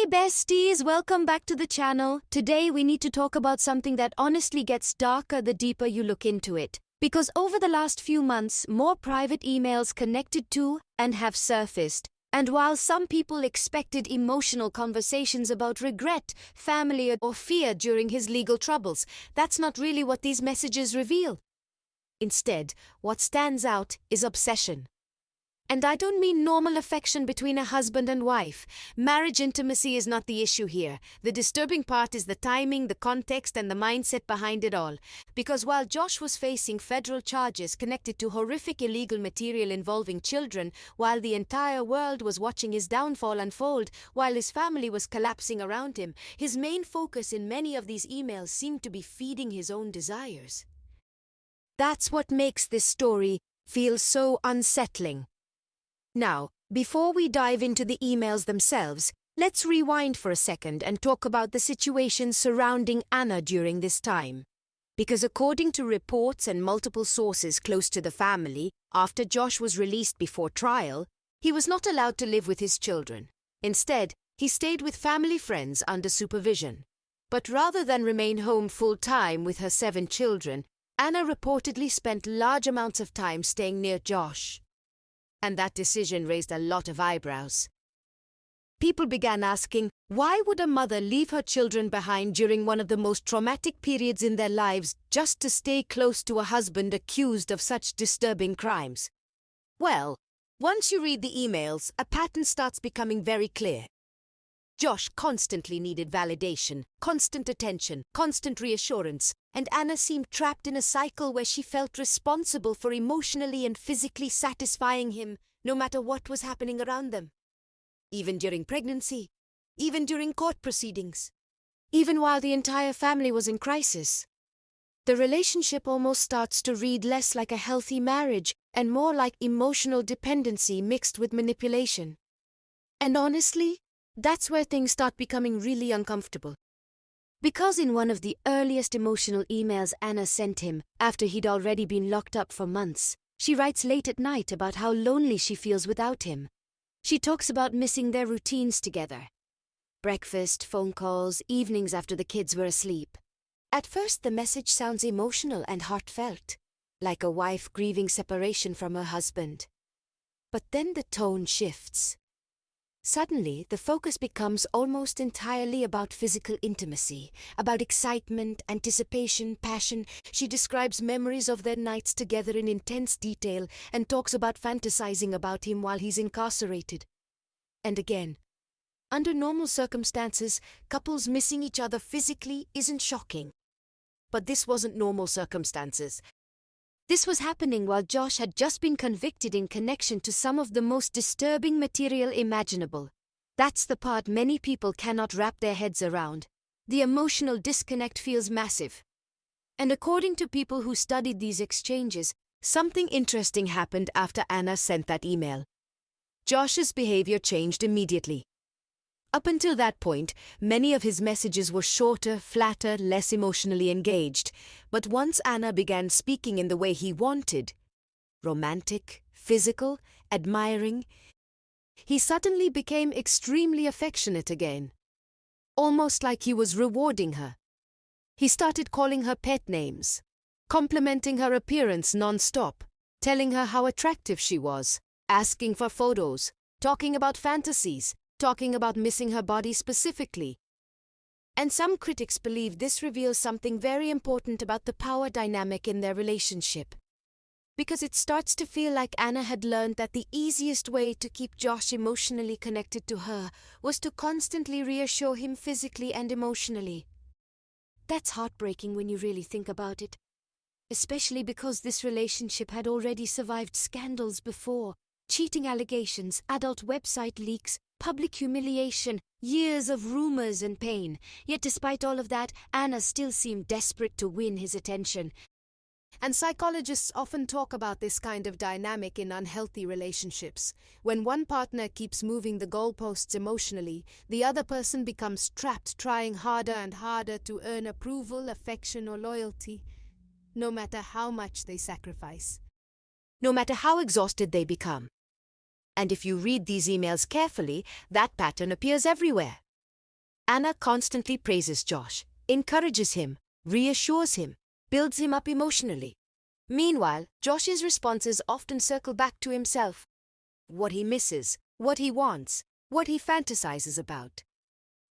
Hey besties, welcome back to the channel. Today we need to talk about something that honestly gets darker the deeper you look into it. Because over the last few months, more private emails connected to and have surfaced. And while some people expected emotional conversations about regret, family, or fear during his legal troubles, that's not really what these messages reveal. Instead, what stands out is obsession. And I don't mean normal affection between a husband and wife. Marriage intimacy is not the issue here. The disturbing part is the timing, the context, and the mindset behind it all. Because while Josh was facing federal charges connected to horrific illegal material involving children, while the entire world was watching his downfall unfold, while his family was collapsing around him, his main focus in many of these emails seemed to be feeding his own desires. That's what makes this story feel so unsettling. Now, before we dive into the emails themselves, let's rewind for a second and talk about the situation surrounding Anna during this time. Because according to reports and multiple sources close to the family, after Josh was released before trial, he was not allowed to live with his children. Instead, he stayed with family friends under supervision. But rather than remain home full-time with her 7 children, Anna reportedly spent large amounts of time staying near Josh. And that decision raised a lot of eyebrows. People began asking, why would a mother leave her children behind during one of the most traumatic periods in their lives just to stay close to a husband accused of such disturbing crimes? Well, once you read the emails, a pattern starts becoming very clear. Josh constantly needed validation, constant attention, constant reassurance, and Anna seemed trapped in a cycle where she felt responsible for emotionally and physically satisfying him no matter what was happening around them. Even during pregnancy, even during court proceedings, even while the entire family was in crisis. The relationship almost starts to read less like a healthy marriage and more like emotional dependency mixed with manipulation. And honestly, that's where things start becoming really uncomfortable. Because in one of the earliest emotional emails Anna sent him, after he'd already been locked up for months, she writes late at night about how lonely she feels without him. She talks about missing their routines together. Breakfast, phone calls, evenings after the kids were asleep. At first the message sounds emotional and heartfelt, like a wife grieving separation from her husband. But then the tone shifts. Suddenly, the focus becomes almost entirely about physical intimacy, about excitement, anticipation, passion. She describes memories of their nights together in intense detail and talks about fantasizing about him while he's incarcerated. And again, under normal circumstances, couples missing each other physically isn't shocking. But this wasn't normal circumstances. This was happening while Josh had just been convicted in connection to some of the most disturbing material imaginable. That's the part many people cannot wrap their heads around. The emotional disconnect feels massive. And according to people who studied these exchanges, something interesting happened after Anna sent that email. Josh's behavior changed immediately. Up until that point, many of his messages were shorter, flatter, less emotionally engaged. But once Anna began speaking in the way he wanted, romantic, physical, admiring, he suddenly became extremely affectionate again. Almost like he was rewarding her. He started calling her pet names, complimenting her appearance non-stop, telling her how attractive she was, asking for photos, talking about fantasies, talking about missing her body specifically. And some critics believe this reveals something very important about the power dynamic in their relationship. Because it starts to feel like Anna had learned that the easiest way to keep Josh emotionally connected to her was to constantly reassure him physically and emotionally. That's heartbreaking when you really think about it. Especially because this relationship had already survived scandals before. Cheating allegations, adult website leaks, public humiliation, years of rumors and pain. Yet despite all of that, Anna still seemed desperate to win his attention. And psychologists often talk about this kind of dynamic in unhealthy relationships. When one partner keeps moving the goalposts emotionally, the other person becomes trapped trying harder and harder to earn approval, affection, or loyalty, no matter how much they sacrifice. No matter how exhausted they become. And if you read these emails carefully, that pattern appears everywhere. Anna constantly praises Josh, encourages him, reassures him, builds him up emotionally. Meanwhile, Josh's responses often circle back to himself. What he misses, what he wants, what he fantasizes about.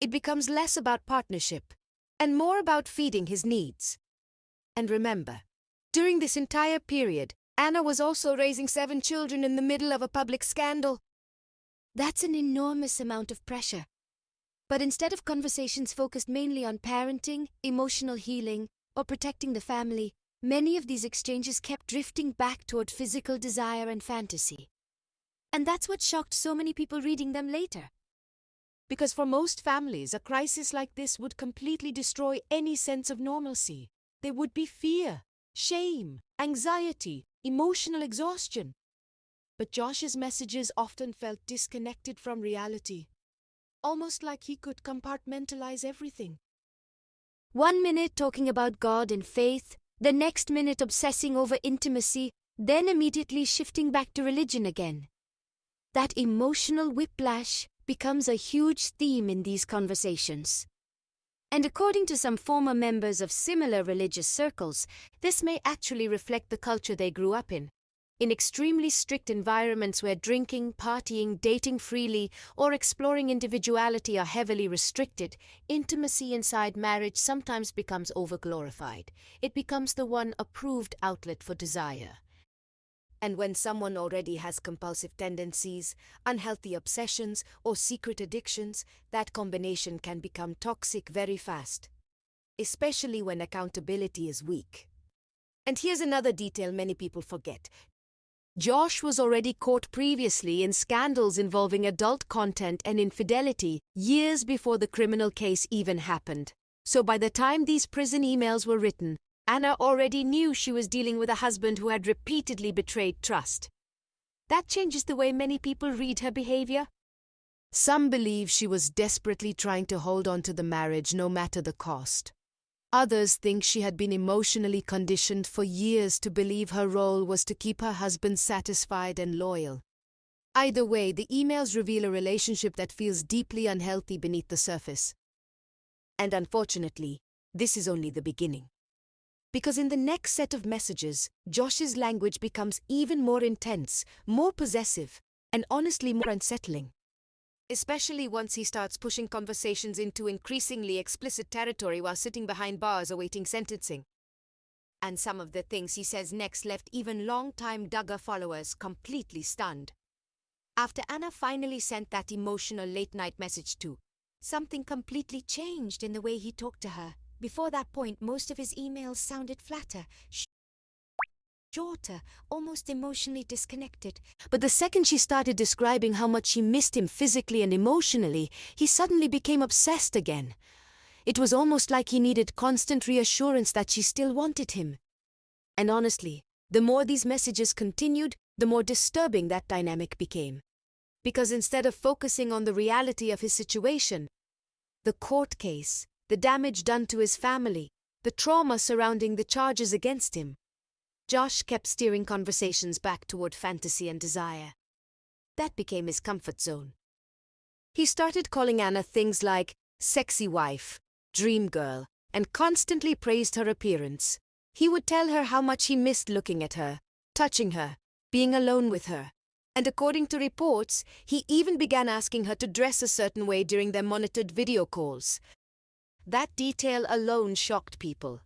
It becomes less about partnership and more about feeding his needs. And remember, during this entire period, Anna was also raising 7 children in the middle of a public scandal. That's an enormous amount of pressure. But instead of conversations focused mainly on parenting, emotional healing, or protecting the family, many of these exchanges kept drifting back toward physical desire and fantasy. And that's what shocked so many people reading them later. Because for most families, a crisis like this would completely destroy any sense of normalcy. There would be fear, shame, anxiety, emotional exhaustion. But Josh's messages often felt disconnected from reality, almost like he could compartmentalize everything. 1 minute talking about God and faith, the next minute obsessing over intimacy, then immediately shifting back to religion again. That emotional whiplash becomes a huge theme in these conversations. And according to some former members of similar religious circles, this may actually reflect the culture they grew up in. In extremely strict environments where drinking, partying, dating freely, or exploring individuality are heavily restricted, intimacy inside marriage sometimes becomes overglorified. It becomes the one approved outlet for desire. And when someone already has compulsive tendencies, unhealthy obsessions, or secret addictions, that combination can become toxic very fast, especially when accountability is weak. And here's another detail many people forget. Josh was already caught previously in scandals involving adult content and infidelity years before the criminal case even happened. So by the time these prison emails were written, Anna already knew she was dealing with a husband who had repeatedly betrayed trust. That changes the way many people read her behavior. Some believe she was desperately trying to hold on to the marriage no matter the cost. Others think she had been emotionally conditioned for years to believe her role was to keep her husband satisfied and loyal. Either way, the emails reveal a relationship that feels deeply unhealthy beneath the surface. And unfortunately, this is only the beginning. Because in the next set of messages, Josh's language becomes even more intense, more possessive, and honestly more unsettling. Especially once he starts pushing conversations into increasingly explicit territory while sitting behind bars awaiting sentencing. And some of the things he says next left even long-time Duggar followers completely stunned. After Anna finally sent that emotional late-night message too, something completely changed in the way he talked to her. Before that point, most of his emails sounded flatter, shorter, almost emotionally disconnected. But the second she started describing how much she missed him physically and emotionally, he suddenly became obsessed again. It was almost like he needed constant reassurance that she still wanted him. And honestly, the more these messages continued, the more disturbing that dynamic became. Because instead of focusing on the reality of his situation, the court case, the damage done to his family, the trauma surrounding the charges against him, Josh kept steering conversations back toward fantasy and desire. That became his comfort zone. He started calling Anna things like sexy wife, dream girl, and constantly praised her appearance. He would tell her how much he missed looking at her, touching her, being alone with her. And according to reports, he even began asking her to dress a certain way during their monitored video calls. That detail alone shocked people.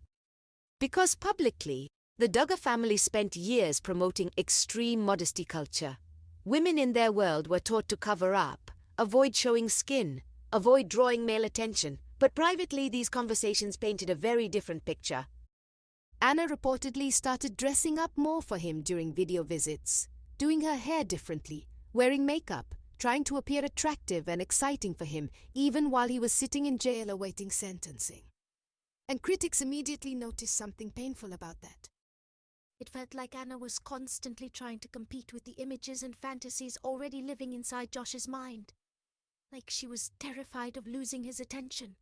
Because publicly, the Duggar family spent years promoting extreme modesty culture. Women in their world were taught to cover up, avoid showing skin, avoid drawing male attention. But privately, these conversations painted a very different picture. Anna reportedly started dressing up more for him during video visits, doing her hair differently, wearing makeup, trying to appear attractive and exciting for him, even while he was sitting in jail awaiting sentencing. And critics immediately noticed something painful about that. It felt like Anna was constantly trying to compete with the images and fantasies already living inside Josh's mind. Like she was terrified of losing his attention.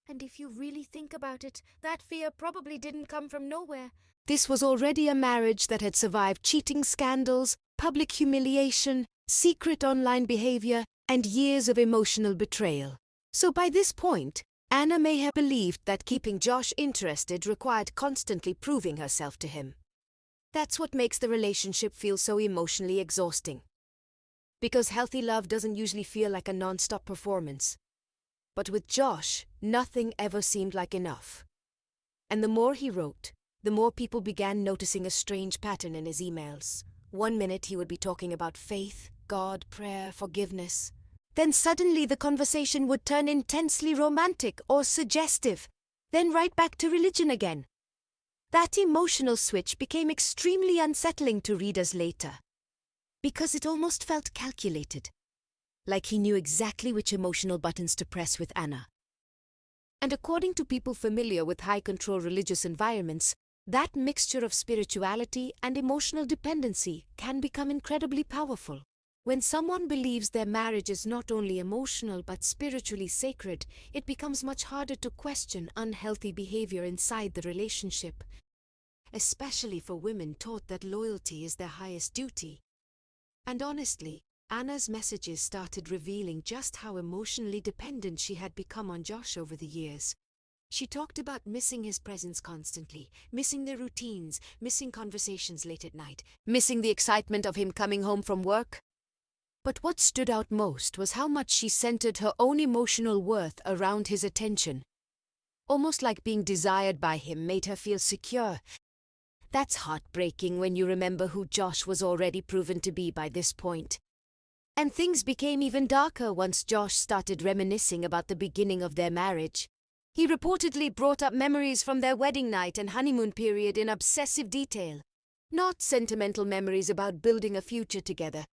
And if you really think about it, that fear probably didn't come from nowhere. This was already a marriage that had survived cheating scandals, public humiliation, secret online behavior, and years of emotional betrayal. So by this point, Anna may have believed that keeping Josh interested required constantly proving herself to him. That's what makes the relationship feel so emotionally exhausting. Because healthy love doesn't usually feel like a non-stop performance. But with Josh, nothing ever seemed like enough. And the more he wrote, the more people began noticing a strange pattern in his emails. One minute he would be talking about faith, God, prayer, forgiveness. Then suddenly the conversation would turn intensely romantic or suggestive, then right back to religion again. That emotional switch became extremely unsettling to readers later, because it almost felt calculated, like he knew exactly which emotional buttons to press with Anna. And according to people familiar with high-control religious environments, that mixture of spirituality and emotional dependency can become incredibly powerful. When someone believes their marriage is not only emotional but spiritually sacred, it becomes much harder to question unhealthy behavior inside the relationship, especially for women taught that loyalty is their highest duty. And honestly, Anna's messages started revealing just how emotionally dependent she had become on Josh over the years. She talked about missing his presence constantly, missing the routines, missing conversations late at night, missing the excitement of him coming home from work. But what stood out most was how much she centered her own emotional worth around his attention. Almost like being desired by him made her feel secure. That's heartbreaking when you remember who Josh was already proven to be by this point. And things became even darker once Josh started reminiscing about the beginning of their marriage. He reportedly brought up memories from their wedding night and honeymoon period in obsessive detail. Not sentimental memories about building a future together,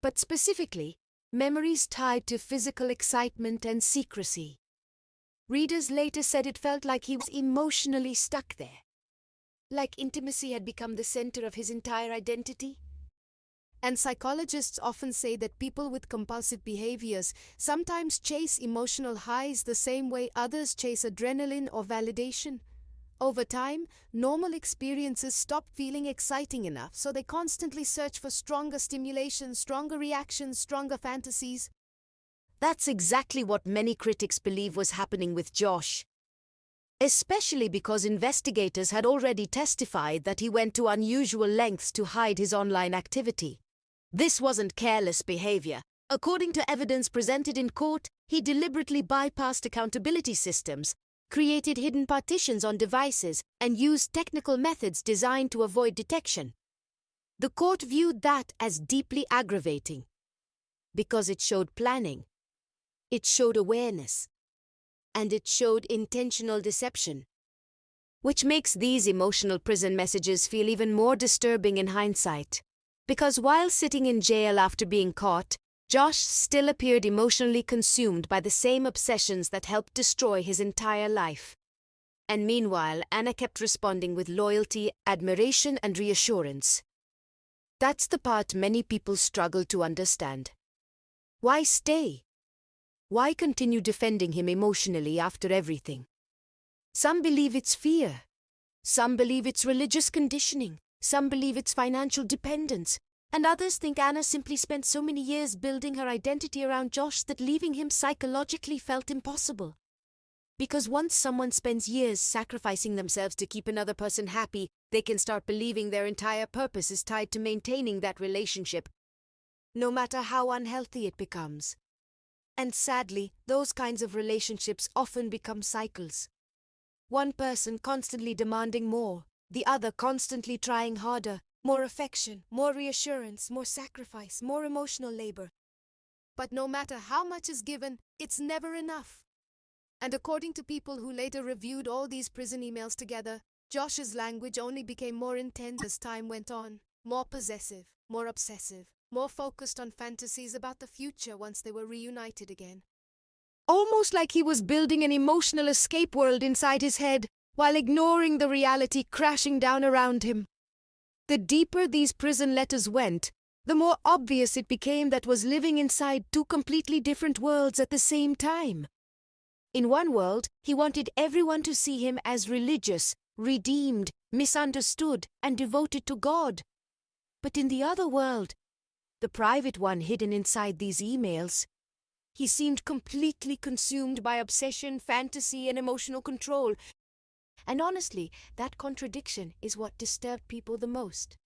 but specifically, memories tied to physical excitement and secrecy. Readers later said it felt like he was emotionally stuck there. Like intimacy had become the center of his entire identity. And psychologists often say that people with compulsive behaviors sometimes chase emotional highs the same way others chase adrenaline or validation. Over time, normal experiences stop feeling exciting enough, so they constantly search for stronger stimulation, stronger reactions, stronger fantasies. That's exactly what many critics believe was happening with Josh. Especially because investigators had already testified that he went to unusual lengths to hide his online activity. This wasn't careless behavior. According to evidence presented in court, he deliberately bypassed accountability systems, created hidden partitions on devices, and used technical methods designed to avoid detection. The court viewed that as deeply aggravating because it showed planning, it showed awareness, and it showed intentional deception, which makes these emotional prison messages feel even more disturbing in hindsight. Because while sitting in jail after being caught, Josh still appeared emotionally consumed by the same obsessions that helped destroy his entire life. And meanwhile, Anna kept responding with loyalty, admiration, and reassurance. That's the part many people struggle to understand. Why stay? Why continue defending him emotionally after everything? Some believe it's fear. Some believe it's religious conditioning. Some believe it's financial dependence. And others think Anna simply spent so many years building her identity around Josh that leaving him psychologically felt impossible. Because once someone spends years sacrificing themselves to keep another person happy, they can start believing their entire purpose is tied to maintaining that relationship, no matter how unhealthy it becomes. And sadly, those kinds of relationships often become cycles. One person constantly demanding more, the other constantly trying harder. More affection, more reassurance, more sacrifice, more emotional labor. But no matter how much is given, it's never enough. And according to people who later reviewed all these prison emails together, Josh's language only became more intense as time went on, more possessive, more obsessive, more focused on fantasies about the future once they were reunited again. Almost like he was building an emotional escape world inside his head, while ignoring the reality crashing down around him. The deeper these prison letters went, the more obvious it became that was living inside two completely different worlds at the same time. In one world, he wanted everyone to see him as religious, redeemed, misunderstood, and devoted to God. But in the other world, the private one hidden inside these emails, He seemed completely consumed by obsession, fantasy, and emotional control. And honestly, that contradiction is what disturbed people the most.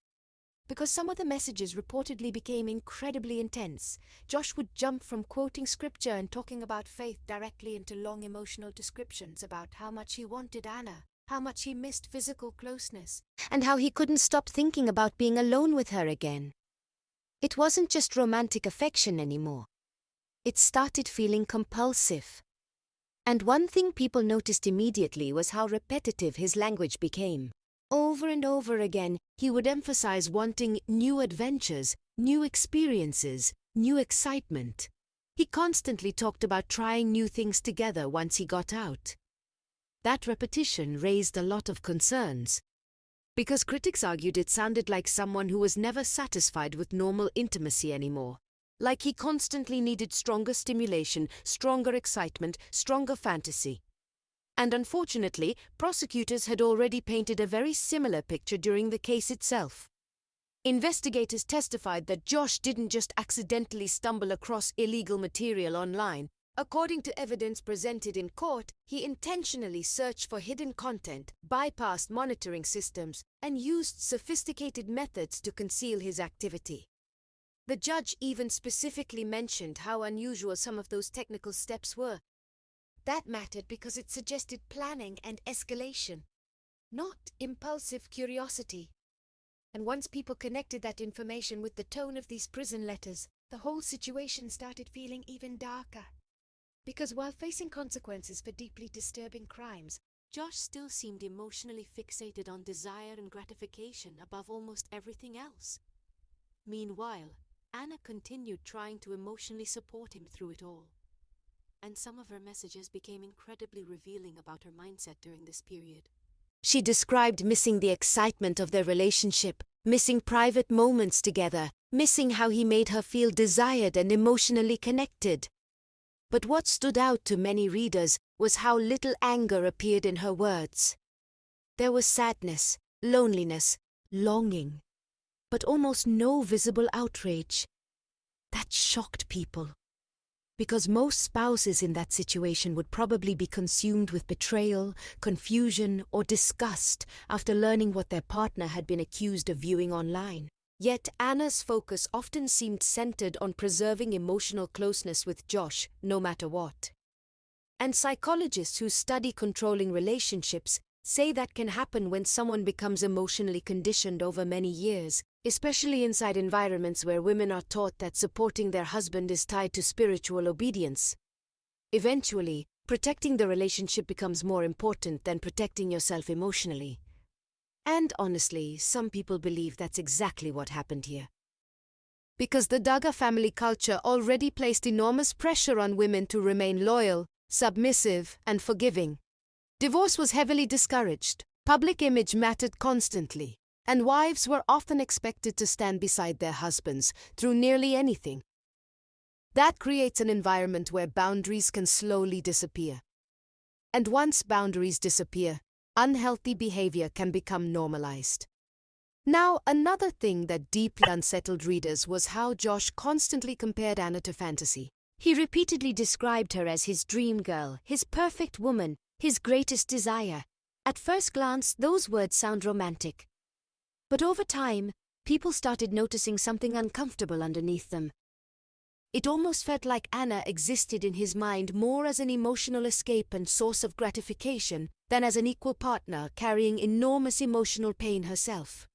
Because some of the messages reportedly became incredibly intense. Josh would jump from quoting scripture and talking about faith directly into long emotional descriptions about how much he wanted Anna, how much he missed physical closeness, and how he couldn't stop thinking about being alone with her again. It wasn't just romantic affection anymore. It started feeling compulsive. And one thing people noticed immediately was how repetitive his language became. Over and over again, he would emphasize wanting new adventures, new experiences, new excitement. He constantly talked about trying new things together once he got out. That repetition raised a lot of concerns, because critics argued it sounded like someone who was never satisfied with normal intimacy anymore. Like he constantly needed stronger stimulation, stronger excitement, stronger fantasy. And unfortunately, prosecutors had already painted a very similar picture during the case itself. Investigators testified that Josh didn't just accidentally stumble across illegal material online. According to evidence presented in court, he intentionally searched for hidden content, bypassed monitoring systems, and used sophisticated methods to conceal his activity. The judge even specifically mentioned how unusual some of those technical steps were. That mattered because it suggested planning and escalation, not impulsive curiosity. And once people connected that information with the tone of these prison letters, the whole situation started feeling even darker. Because while facing consequences for deeply disturbing crimes, Josh still seemed emotionally fixated on desire and gratification above almost everything else. Meanwhile, Anna continued trying to emotionally support him through it all. And some of her messages became incredibly revealing about her mindset during this period. She described missing the excitement of their relationship, missing private moments together, missing how he made her feel desired and emotionally connected. But what stood out to many readers was how little anger appeared in her words. There was sadness, loneliness, longing, but almost no visible outrage. That shocked people. Because most spouses in that situation would probably be consumed with betrayal, confusion, or disgust after learning what their partner had been accused of viewing online. Yet Anna's focus often seemed centered on preserving emotional closeness with Josh, no matter what. And psychologists who study controlling relationships say that can happen when someone becomes emotionally conditioned over many years, especially inside environments where women are taught that supporting their husband is tied to spiritual obedience. Eventually, protecting the relationship becomes more important than protecting yourself emotionally. And honestly, some people believe that's exactly what happened here. Because the Duggar family culture already placed enormous pressure on women to remain loyal, submissive, and forgiving. Divorce was heavily discouraged, public image mattered constantly, and wives were often expected to stand beside their husbands through nearly anything. That creates an environment where boundaries can slowly disappear. And once boundaries disappear, unhealthy behavior can become normalized. Now, another thing that deeply unsettled readers was how Josh constantly compared Anna to fantasy. He repeatedly described her as his dream girl, his perfect woman, his greatest desire. At first glance, those words sound romantic. But over time, people started noticing something uncomfortable underneath them. It almost felt like Anna existed in his mind more as an emotional escape and source of gratification than as an equal partner carrying enormous emotional pain herself.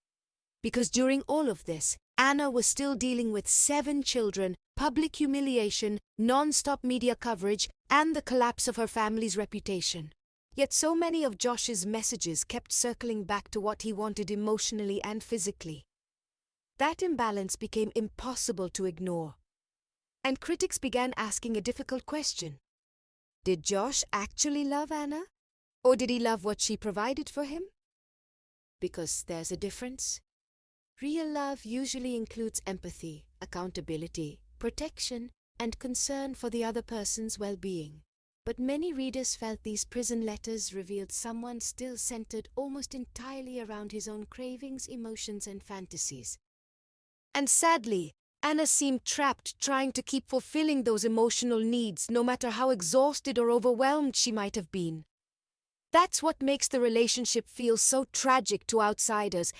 Because during all of this, Anna was still dealing with 7 children, public humiliation, non-stop media coverage, and the collapse of her family's reputation. Yet so many of Josh's messages kept circling back to what he wanted emotionally and physically. That imbalance became impossible to ignore. And critics began asking a difficult question. Did Josh actually love Anna? Or did he love what she provided for him? Because there's a difference. Real love usually includes empathy, accountability, protection, and concern for the other person's well-being. But many readers felt these prison letters revealed someone still centered almost entirely around his own cravings, emotions, and fantasies. And sadly, Anna seemed trapped, trying to keep fulfilling those emotional needs, no matter how exhausted or overwhelmed she might have been. That's what makes the relationship feel so tragic to outsiders,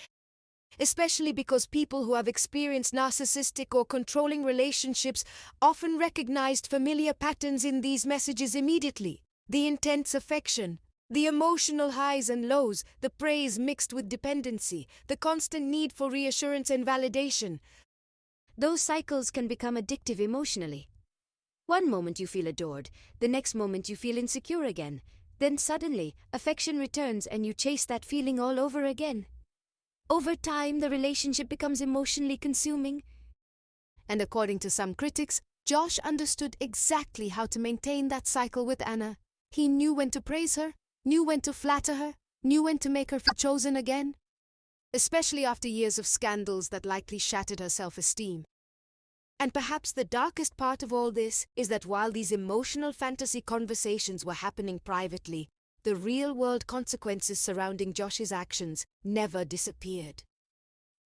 especially because people who have experienced narcissistic or controlling relationships often recognized familiar patterns in these messages immediately. The intense affection, the emotional highs and lows, the praise mixed with dependency, the constant need for reassurance and validation. Those cycles can become addictive emotionally. One moment you feel adored, the next moment you feel insecure again. Then suddenly, affection returns and you chase that feeling all over again. Over time, the relationship becomes emotionally consuming. And according to some critics, Josh understood exactly how to maintain that cycle with Anna. He knew when to praise her, knew when to flatter her, knew when to make her feel chosen again. Especially after years of scandals that likely shattered her self-esteem. And perhaps the darkest part of all this is that while these emotional fantasy conversations were happening privately, the real-world consequences surrounding Josh's actions never disappeared.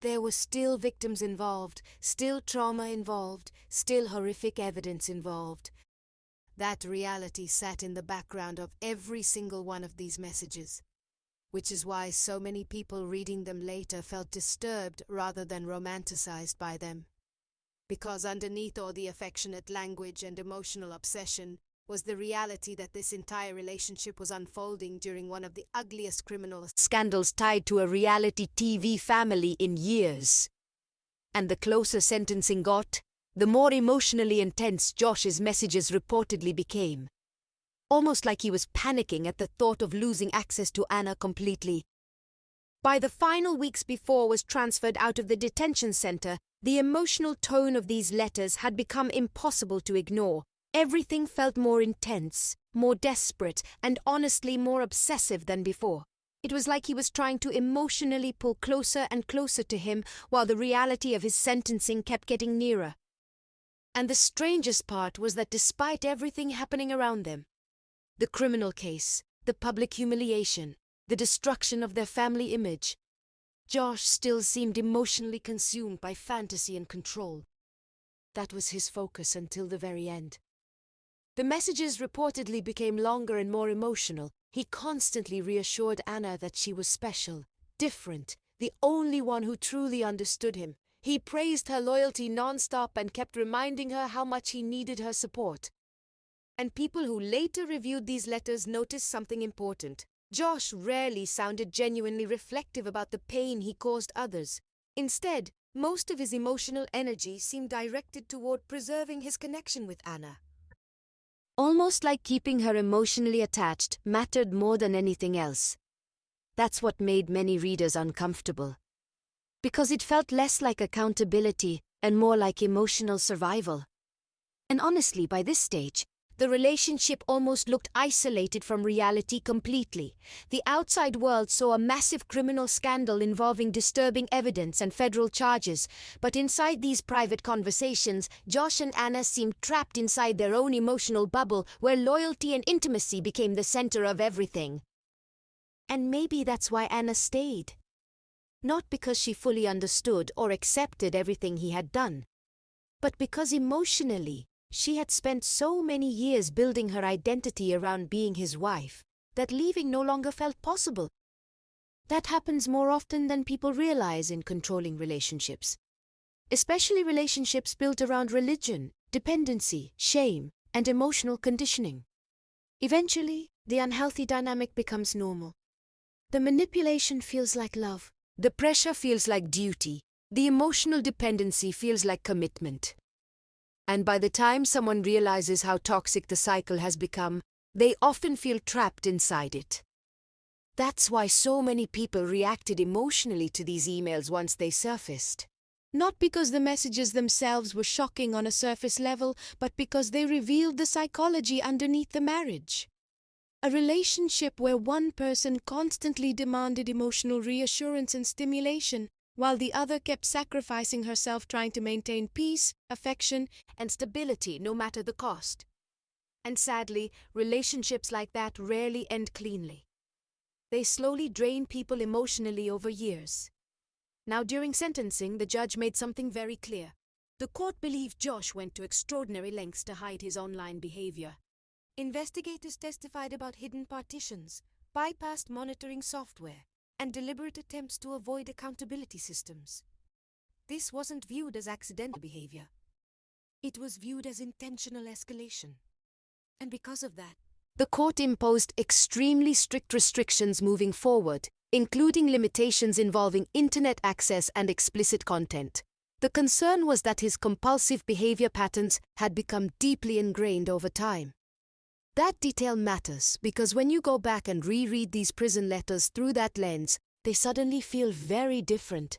There were still victims involved, still trauma involved, still horrific evidence involved. That reality sat in the background of every single one of these messages, which is why so many people reading them later felt disturbed rather than romanticized by them. Because underneath all the affectionate language and emotional obsession was the reality that this entire relationship was unfolding during one of the ugliest criminal scandals tied to a reality TV family in years. And the closer sentencing got, the more emotionally intense Josh's messages reportedly became. Almost like he was panicking at the thought of losing access to Anna completely. By the final weeks before was transferred out of the detention center, the emotional tone of these letters had become impossible to ignore. Everything felt more intense, more desperate, and honestly more obsessive than before. It was like he was trying to emotionally pull closer and closer to him while the reality of his sentencing kept getting nearer. And the strangest part was that despite everything happening around them, the criminal case, the public humiliation, the destruction of their family image, Josh still seemed emotionally consumed by fantasy and control. That was his focus until the very end. The messages reportedly became longer and more emotional. He constantly reassured Anna that she was special, different, the only one who truly understood him. He praised her loyalty non-stop and kept reminding her how much he needed her support. And people who later reviewed these letters noticed something important. Josh rarely sounded genuinely reflective about the pain he caused others. Instead, most of his emotional energy seemed directed toward preserving his connection with Anna. Almost like keeping her emotionally attached mattered more than anything else. That's what made many readers uncomfortable. Because it felt less like accountability and more like emotional survival. And honestly, by this stage, the relationship almost looked isolated from reality completely. The outside world saw a massive criminal scandal involving disturbing evidence and federal charges, but inside these private conversations, Josh and Anna seemed trapped inside their own emotional bubble where loyalty and intimacy became the center of everything. And maybe that's why Anna stayed. Not because she fully understood or accepted everything he had done, but because emotionally, she had spent so many years building her identity around being his wife, that leaving no longer felt possible. That happens more often than people realize in controlling relationships. Especially relationships built around religion, dependency, shame, and emotional conditioning. Eventually, the unhealthy dynamic becomes normal. The manipulation feels like love. The pressure feels like duty. The emotional dependency feels like commitment. And by the time someone realizes how toxic the cycle has become, they often feel trapped inside it. That's why so many people reacted emotionally to these emails once they surfaced. Not because the messages themselves were shocking on a surface level, but because they revealed the psychology underneath the marriage. A relationship where one person constantly demanded emotional reassurance and stimulation, while the other kept sacrificing herself trying to maintain peace, affection, and stability no matter the cost. And sadly, relationships like that rarely end cleanly. They slowly drain people emotionally over years. Now, during sentencing, the judge made something very clear. The court believed Josh went to extraordinary lengths to hide his online behavior. Investigators testified about hidden partitions, bypassed monitoring software, and deliberate attempts to avoid accountability systems. This wasn't viewed as accidental behavior. It was viewed as intentional escalation. And because of that, the court imposed extremely strict restrictions moving forward, including limitations involving internet access and explicit content. The concern was that his compulsive behavior patterns had become deeply ingrained over time. That detail matters because when you go back and reread these prison letters through that lens, they suddenly feel very different.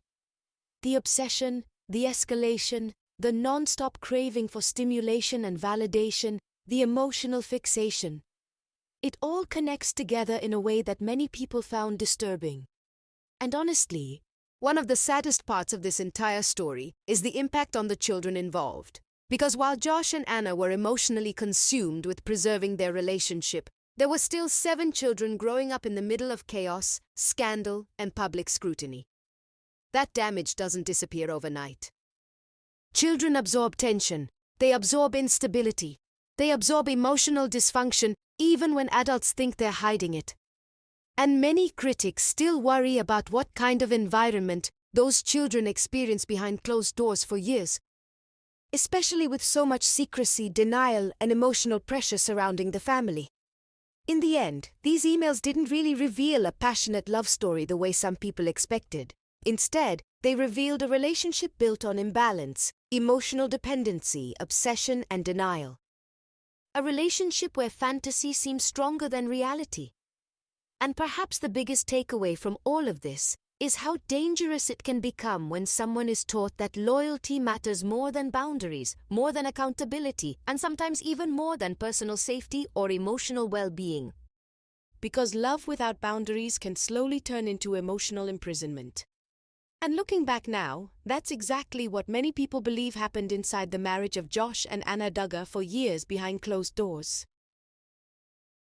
The obsession, the escalation, the non-stop craving for stimulation and validation, the emotional fixation. It all connects together in a way that many people found disturbing. And honestly, one of the saddest parts of this entire story is the impact on the children involved. Because while Josh and Anna were emotionally consumed with preserving their relationship, there were still 7 children growing up in the middle of chaos, scandal, and public scrutiny. That damage doesn't disappear overnight. Children absorb tension, they absorb instability, they absorb emotional dysfunction even when adults think they're hiding it. And many critics still worry about what kind of environment those children experience behind closed doors for years, especially with so much secrecy, denial, and emotional pressure surrounding the family. In the end, these emails didn't really reveal a passionate love story the way some people expected. Instead, they revealed a relationship built on imbalance, emotional dependency, obsession, and denial. A relationship where fantasy seems stronger than reality. And perhaps the biggest takeaway from all of this is how dangerous it can become when someone is taught that loyalty matters more than boundaries, more than accountability, and sometimes even more than personal safety or emotional well-being. Because love without boundaries can slowly turn into emotional imprisonment. And looking back now, that's exactly what many people believe happened inside the marriage of Josh and Anna Duggar for years behind closed doors.